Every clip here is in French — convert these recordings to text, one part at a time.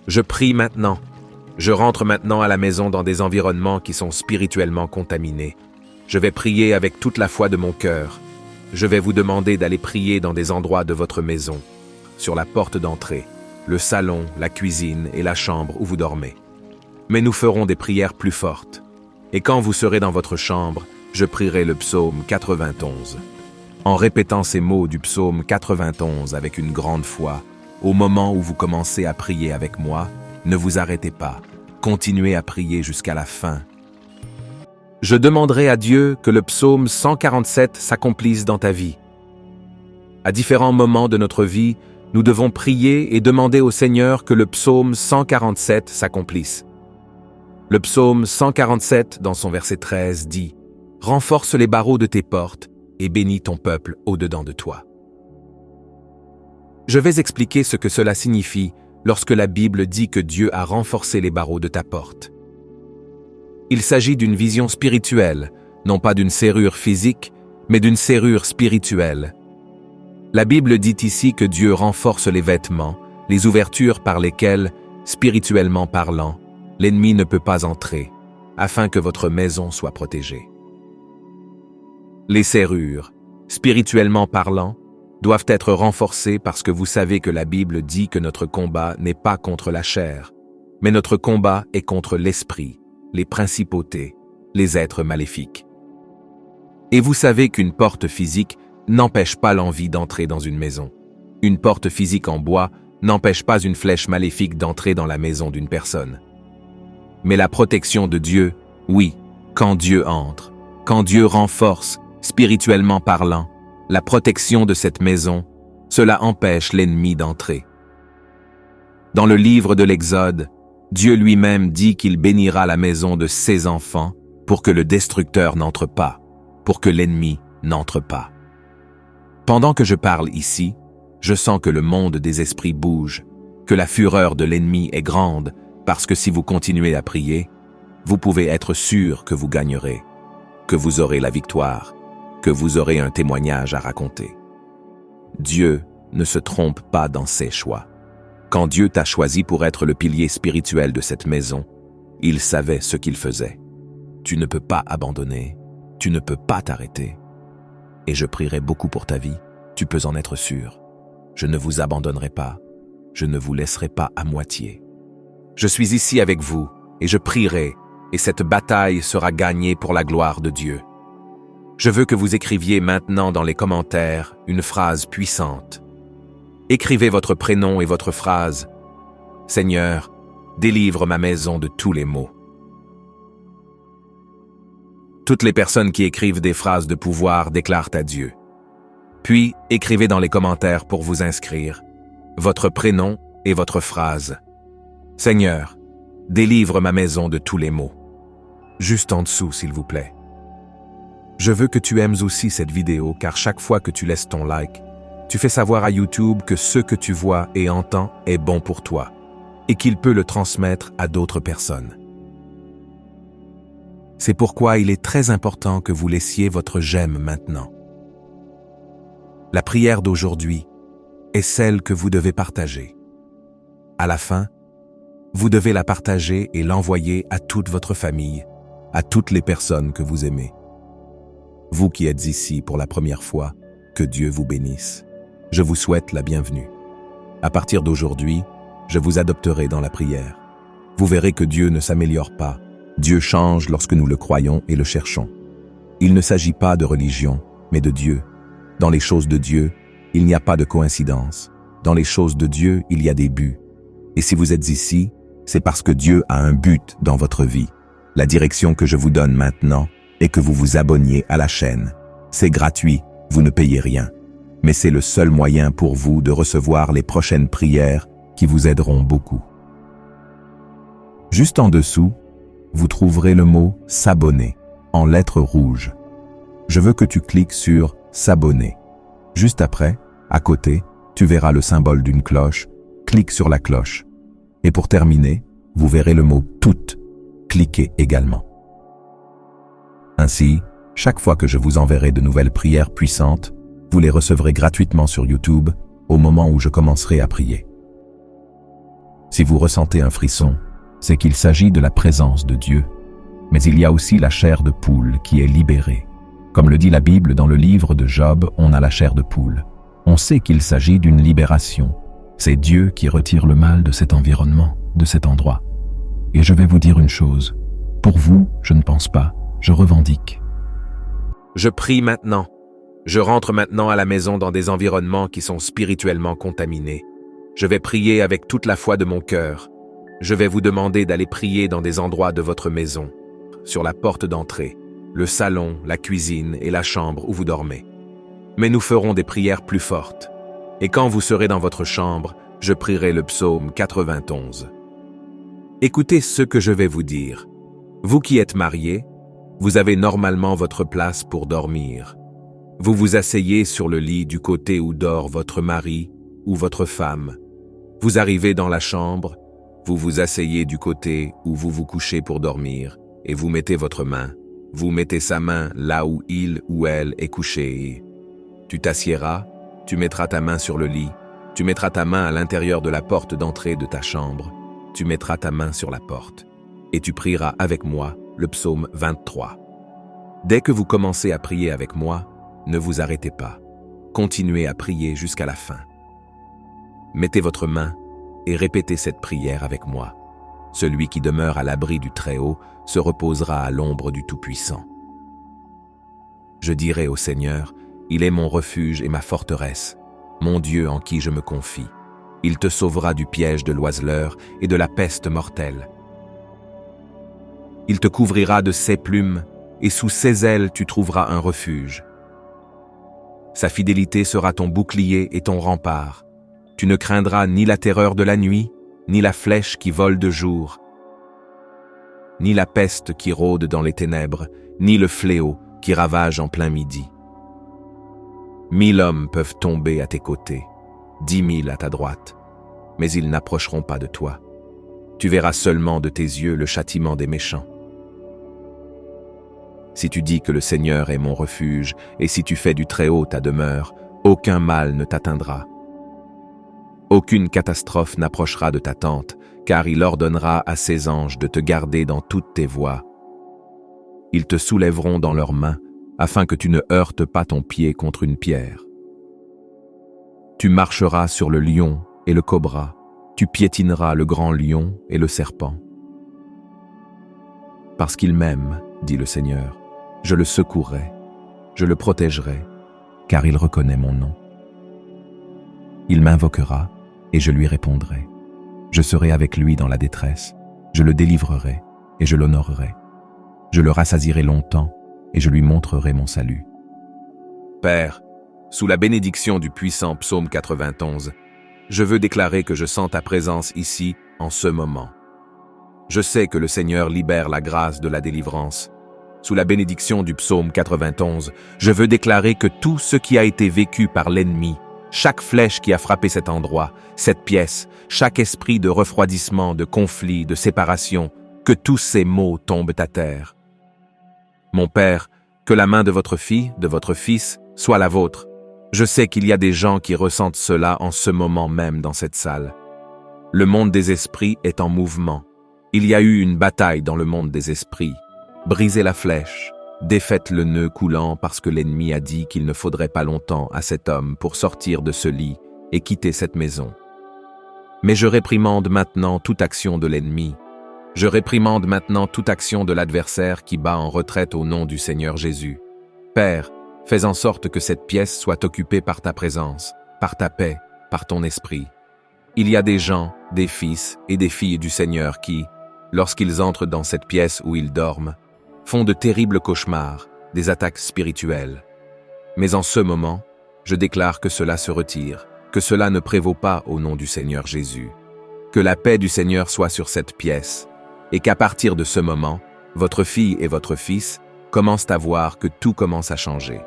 Je prie maintenant. Je rentre maintenant à la maison dans des environnements qui sont spirituellement contaminés. Je vais prier avec toute la foi de mon cœur. Je vais vous demander d'aller prier dans des endroits de votre maison, sur la porte d'entrée, le salon, la cuisine et la chambre où vous dormez. Mais nous ferons des prières plus fortes. Et quand vous serez dans votre chambre, je prierai le psaume 91. En répétant ces mots du psaume 91 avec une grande foi, au moment où vous commencez à prier avec moi, ne vous arrêtez pas. Continuez à prier jusqu'à la fin. Je demanderai à Dieu que le psaume 147 s'accomplisse dans ta vie. À différents moments de notre vie, nous devons prier et demander au Seigneur que le psaume 147 s'accomplisse. Le psaume 147, dans son verset 13, dit « Renforce les barreaux de tes portes et bénis ton peuple au-dedans de toi. » Je vais expliquer ce que cela signifie lorsque la Bible dit que Dieu a renforcé les barreaux de ta porte. Il s'agit d'une vision spirituelle, non pas d'une serrure physique, mais d'une serrure spirituelle. La Bible dit ici que Dieu renforce les vêtements, les ouvertures par lesquelles, spirituellement parlant, l'ennemi ne peut pas entrer, afin que votre maison soit protégée. Les serrures, spirituellement parlant, doivent être renforcées parce que vous savez que la Bible dit que notre combat n'est pas contre la chair, mais notre combat est contre l'esprit, les principautés, les êtres maléfiques. Et vous savez qu'une porte physique n'empêche pas l'envie d'entrer dans une maison. Une porte physique en bois n'empêche pas une flèche maléfique d'entrer dans la maison d'une personne. Mais la protection de Dieu, oui, quand Dieu entre, quand Dieu renforce, spirituellement parlant, la protection de cette maison, cela empêche l'ennemi d'entrer. Dans le livre de l'Exode, Dieu lui-même dit qu'il bénira la maison de ses enfants pour que le destructeur n'entre pas, pour que l'ennemi n'entre pas. Pendant que je parle ici, je sens que le monde des esprits bouge, que la fureur de l'ennemi est grande, parce que si vous continuez à prier, vous pouvez être sûr que vous gagnerez, que vous aurez la victoire, que vous aurez un témoignage à raconter. Dieu ne se trompe pas dans ses choix. Quand Dieu t'a choisi pour être le pilier spirituel de cette maison, il savait ce qu'il faisait. Tu ne peux pas abandonner, tu ne peux pas t'arrêter. Et je prierai beaucoup pour ta vie, tu peux en être sûr. Je ne vous abandonnerai pas, je ne vous laisserai pas à moitié. Je suis ici avec vous, et je prierai, et cette bataille sera gagnée pour la gloire de Dieu. Je veux que vous écriviez maintenant dans les commentaires une phrase puissante. Écrivez votre prénom et votre phrase. Seigneur, délivre ma maison de tous les maux. Toutes les personnes qui écrivent des phrases de pouvoir déclarent à Dieu. Puis, écrivez dans les commentaires pour vous inscrire votre prénom et votre phrase. Seigneur, délivre ma maison de tous les maux. Juste en dessous, s'il vous plaît. Je veux que tu aimes aussi cette vidéo car chaque fois que tu laisses ton like, tu fais savoir à YouTube que ce que tu vois et entends est bon pour toi et qu'il peut le transmettre à d'autres personnes. C'est pourquoi il est très important que vous laissiez votre j'aime maintenant. La prière d'aujourd'hui est celle que vous devez partager. À la fin, vous devez la partager et l'envoyer à toute votre famille, à toutes les personnes que vous aimez. Vous qui êtes ici pour la première fois, que Dieu vous bénisse. Je vous souhaite la bienvenue. À partir d'aujourd'hui, je vous adopterai dans la prière. Vous verrez que Dieu ne s'améliore pas. Dieu change lorsque nous le croyons et le cherchons. Il ne s'agit pas de religion, mais de Dieu. Dans les choses de Dieu, il n'y a pas de coïncidence. Dans les choses de Dieu, il y a des buts. Et si vous êtes ici, c'est parce que Dieu a un but dans votre vie. La direction que je vous donne maintenant est que vous vous abonniez à la chaîne. C'est gratuit, vous ne payez rien. Mais c'est le seul moyen pour vous de recevoir les prochaines prières qui vous aideront beaucoup. Juste en dessous, vous trouverez le mot « S'abonner » en lettres rouges. Je veux que tu cliques sur « S'abonner ». Juste après, à côté, tu verras le symbole d'une cloche. Clique sur la cloche. Et pour terminer, vous verrez le mot « Toutes ». Cliquez également. Ainsi, chaque fois que je vous enverrai de nouvelles prières puissantes, vous les recevrez gratuitement sur YouTube au moment où je commencerai à prier. Si vous ressentez un frisson, c'est qu'il s'agit de la présence de Dieu. Mais il y a aussi la chair de poule qui est libérée. Comme le dit la Bible dans le livre de Job, on a la chair de poule. On sait qu'il s'agit d'une libération. C'est Dieu qui retire le mal de cet environnement, de cet endroit. Et je vais vous dire une chose. Pour vous, je ne pense pas. Je revendique. Je prie maintenant. Je rentre maintenant à la maison dans des environnements qui sont spirituellement contaminés. Je vais prier avec toute la foi de mon cœur. Je vais vous demander d'aller prier dans des endroits de votre maison, sur la porte d'entrée, le salon, la cuisine et la chambre où vous dormez. Mais nous ferons des prières plus fortes. Et quand vous serez dans votre chambre, je prierai le psaume 91. Écoutez ce que je vais vous dire. Vous qui êtes mariés, vous avez normalement votre place pour dormir. Vous vous asseyez sur le lit du côté où dort votre mari ou votre femme. Vous arrivez dans la chambre, vous vous asseyez du côté où vous vous couchez pour dormir et vous mettez votre main. Vous mettez sa main là où il ou elle est couché. Tu t'assiéras, tu mettras ta main sur le lit, tu mettras ta main à l'intérieur de la porte d'entrée de ta chambre, tu mettras ta main sur la porte et tu prieras avec moi le psaume 23. Dès que vous commencez à prier avec moi, ne vous arrêtez pas. Continuez à prier jusqu'à la fin. Mettez votre main et répétez cette prière avec moi. Celui qui demeure à l'abri du Très-Haut se reposera à l'ombre du Tout-Puissant. Je dirai au Seigneur, il est mon refuge et ma forteresse, mon Dieu en qui je me confie. Il te sauvera du piège de l'oiseleur et de la peste mortelle. Il te couvrira de ses plumes, et sous ses ailes tu trouveras un refuge. Sa fidélité sera ton bouclier et ton rempart. Tu ne craindras ni la terreur de la nuit, ni la flèche qui vole de jour, ni la peste qui rôde dans les ténèbres, ni le fléau qui ravage en plein midi. 1000 hommes peuvent tomber à tes côtés, 10 000 à ta droite, mais ils n'approcheront pas de toi. Tu verras seulement de tes yeux le châtiment des méchants. Si tu dis que le Seigneur est mon refuge, et si tu fais du Très-Haut ta demeure, aucun mal ne t'atteindra. Aucune catastrophe n'approchera de ta tente, car il ordonnera à ses anges de te garder dans toutes tes voies. Ils te soulèveront dans leurs mains, afin que tu ne heurtes pas ton pied contre une pierre. Tu marcheras sur le lion et le cobra, tu piétineras le grand lion et le serpent. Parce qu'il m'aime, dit le Seigneur, je le secourrai, je le protégerai, car il reconnaît mon nom. Il m'invoquera, et je lui répondrai. Je serai avec lui dans la détresse, je le délivrerai, et je l'honorerai. Je le rassasierai longtemps, et je lui montrerai mon salut. Père, sous la bénédiction du puissant psaume 91, je veux déclarer que je sens ta présence ici, en ce moment. Je sais que le Seigneur libère la grâce de la délivrance. Sous la bénédiction du psaume 91, je veux déclarer que tout ce qui a été vécu par l'ennemi, chaque flèche qui a frappé cet endroit, cette pièce, chaque esprit de refroidissement, de conflit, de séparation, que tous ces maux tombent à terre. Mon Père, que la main de votre fille, de votre fils, soit la vôtre. Je sais qu'il y a des gens qui ressentent cela en ce moment même dans cette salle. Le monde des esprits est en mouvement. Il y a eu une bataille dans le monde des esprits. Brisez la flèche, défaites le nœud coulant parce que l'ennemi a dit qu'il ne faudrait pas longtemps à cet homme pour sortir de ce lit et quitter cette maison. Mais je réprimande maintenant toute action de l'ennemi. Je réprimande maintenant toute action de l'adversaire qui bat en retraite au nom du Seigneur Jésus. Père, fais en sorte que cette pièce soit occupée par ta présence, par ta paix, par ton esprit. Il y a des gens, des fils et des filles du Seigneur qui, lorsqu'ils entrent dans cette pièce où ils dorment, font de terribles cauchemars, des attaques spirituelles. Mais en ce moment, je déclare que cela se retire, que cela ne prévaut pas au nom du Seigneur Jésus. Que la paix du Seigneur soit sur cette pièce, et qu'à partir de ce moment, votre fille et votre fils commencent à voir que tout commence à changer.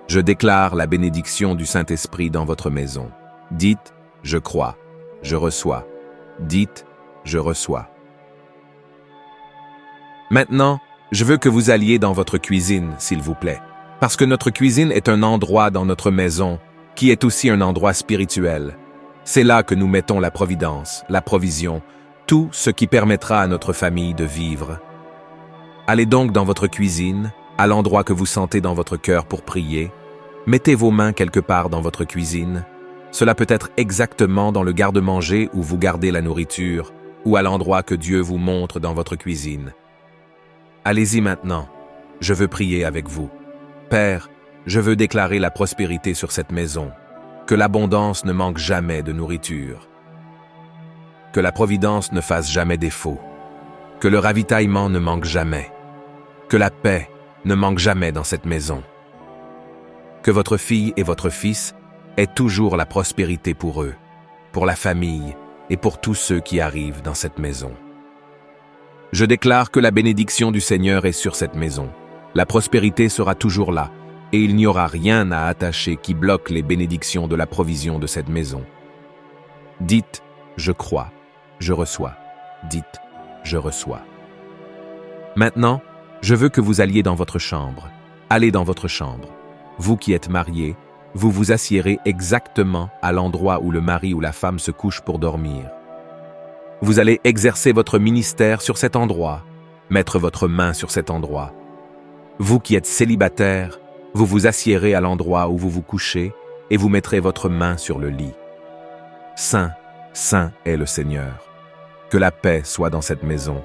Je déclare la bénédiction du Saint-Esprit dans votre maison. Dites, je crois, je reçois. Dites, je reçois. Maintenant, je veux que vous alliez dans votre cuisine, s'il vous plaît, parce que notre cuisine est un endroit dans notre maison qui est aussi un endroit spirituel. C'est là que nous mettons la providence, la provision, tout ce qui permettra à notre famille de vivre. Allez donc dans votre cuisine, à l'endroit que vous sentez dans votre cœur pour prier. Mettez vos mains quelque part dans votre cuisine. Cela peut être exactement dans le garde-manger où vous gardez la nourriture, ou à l'endroit que Dieu vous montre dans votre cuisine. Allez-y maintenant. Je veux prier avec vous. Père, je veux déclarer la prospérité sur cette maison, que l'abondance ne manque jamais de nourriture, que la providence ne fasse jamais défaut, que le ravitaillement ne manque jamais, que la paix ne manque jamais dans cette maison, que votre fille et votre fils aient toujours la prospérité pour eux, pour la famille et pour tous ceux qui arrivent dans cette maison. Je déclare que la bénédiction du Seigneur est sur cette maison. La prospérité sera toujours là, et il n'y aura rien à attacher qui bloque les bénédictions de la provision de cette maison. Dites, je crois, je reçois. Dites, je reçois. Maintenant, je veux que vous alliez dans votre chambre. Allez dans votre chambre. Vous qui êtes mariés, vous vous assiérez exactement à l'endroit où le mari ou la femme se couche pour dormir. Vous allez exercer votre ministère sur cet endroit, mettre votre main sur cet endroit. Vous qui êtes célibataire, vous vous assiérez à l'endroit où vous vous couchez et vous mettrez votre main sur le lit. Saint, saint est le Seigneur. Que la paix soit dans cette maison,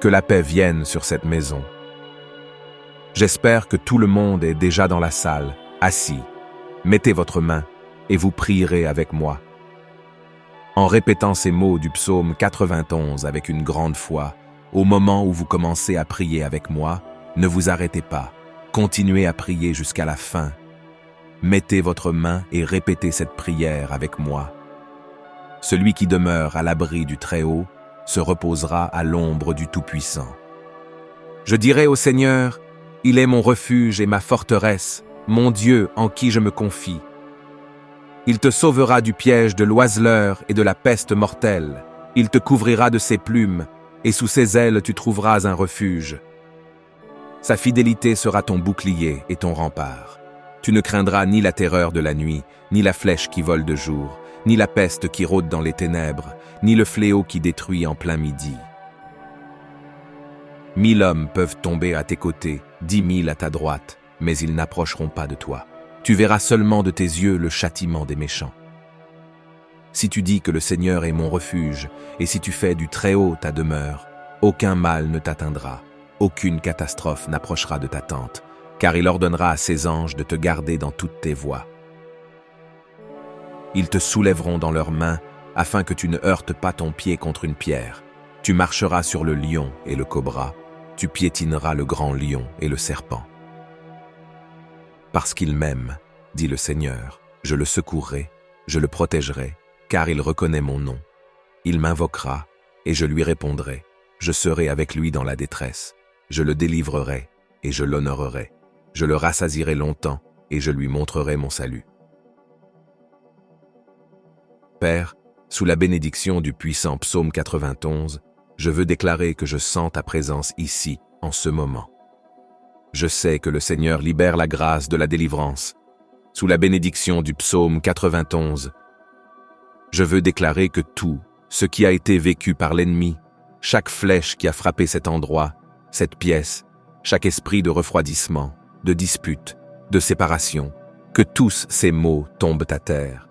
que la paix vienne sur cette maison. J'espère que tout le monde est déjà dans la salle, assis. Mettez votre main et vous prierez avec moi. En répétant ces mots du psaume 91 avec une grande foi, au moment où vous commencez à prier avec moi, ne vous arrêtez pas. Continuez à prier jusqu'à la fin. Mettez votre main et répétez cette prière avec moi. Celui qui demeure à l'abri du Très-Haut se reposera à l'ombre du Tout-Puissant. Je dirai au Seigneur, il est mon refuge et ma forteresse, mon Dieu en qui je me confie. Il te sauvera du piège de l'oiseleur et de la peste mortelle. Il te couvrira de ses plumes, et sous ses ailes tu trouveras un refuge. Sa fidélité sera ton bouclier et ton rempart. Tu ne craindras ni la terreur de la nuit, ni la flèche qui vole de jour, ni la peste qui rôde dans les ténèbres, ni le fléau qui détruit en plein midi. 1000 hommes peuvent tomber à tes côtés, 10 000 à ta droite, mais ils n'approcheront pas de toi. Tu verras seulement de tes yeux le châtiment des méchants. Si tu dis que le Seigneur est mon refuge, et si tu fais du Très-Haut ta demeure, aucun mal ne t'atteindra, aucune catastrophe n'approchera de ta tente, car il ordonnera à ses anges de te garder dans toutes tes voies. Ils te soulèveront dans leurs mains, afin que tu ne heurtes pas ton pied contre une pierre. Tu marcheras sur le lion et le cobra, tu piétineras le grand lion et le serpent. Parce qu'il m'aime, dit le Seigneur, je le secourrai, je le protégerai, car il reconnaît mon nom. Il m'invoquera, et je lui répondrai. Je serai avec lui dans la détresse. Je le délivrerai, et je l'honorerai. Je le rassasierai longtemps, et je lui montrerai mon salut. Père, sous la bénédiction du puissant psaume 91, je veux déclarer que je sens ta présence ici, en ce moment. Je sais que le Seigneur libère la grâce de la délivrance. Sous la bénédiction du psaume 91, je veux déclarer que tout ce qui a été vécu par l'ennemi, chaque flèche qui a frappé cet endroit, cette pièce, chaque esprit de refroidissement, de dispute, de séparation, que tous ces maux tombent à terre.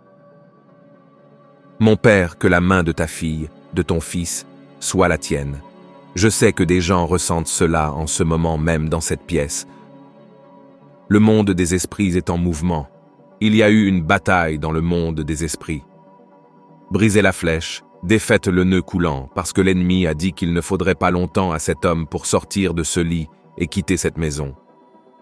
Mon Père, que la main de ta fille, de ton fils, soit la tienne. Je sais que des gens ressentent cela en ce moment même dans cette pièce. Le monde des esprits est en mouvement. Il y a eu une bataille dans le monde des esprits. Brisez la flèche, défaites le nœud coulant, parce que l'ennemi a dit qu'il ne faudrait pas longtemps à cet homme pour sortir de ce lit et quitter cette maison.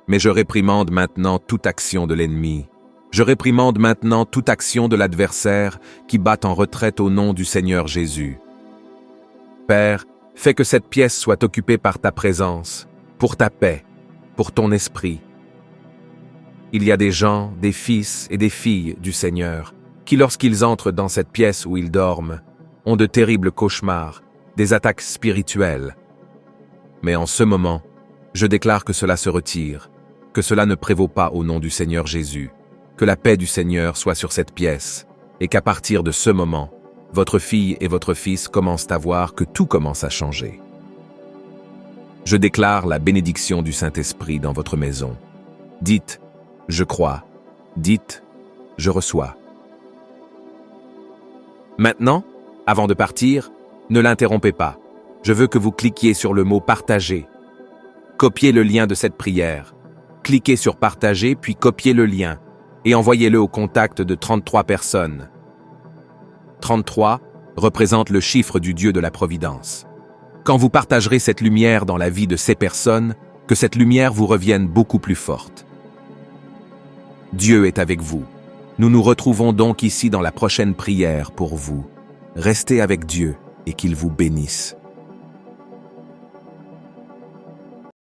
Mais je réprimande maintenant toute action de l'ennemi. Je réprimande maintenant toute action de l'adversaire qui bat en retraite au nom du Seigneur Jésus. Père, fais que cette pièce soit occupée par ta présence, pour ta paix, pour ton esprit. Il y a des gens, des fils et des filles du Seigneur, qui lorsqu'ils entrent dans cette pièce où ils dorment, ont de terribles cauchemars, des attaques spirituelles. Mais en ce moment, je déclare que cela se retire, que cela ne prévaut pas au nom du Seigneur Jésus, que la paix du Seigneur soit sur cette pièce, et qu'à partir de ce moment, votre fille et votre fils commencent à voir que tout commence à changer. Je déclare la bénédiction du Saint-Esprit dans votre maison. Dites « Je crois ». Dites « Je reçois ». Maintenant, avant de partir, ne l'interrompez pas. Je veux que vous cliquiez sur le mot « Partager ». Copiez le lien de cette prière. Cliquez sur « Partager » puis copiez le lien et envoyez-le au contact de 33 personnes. 33 représente le chiffre du Dieu de la Providence. Quand vous partagerez cette lumière dans la vie de ces personnes, que cette lumière vous revienne beaucoup plus forte. Dieu est avec vous. Nous nous retrouvons donc ici dans la prochaine prière pour vous. Restez avec Dieu et qu'il vous bénisse.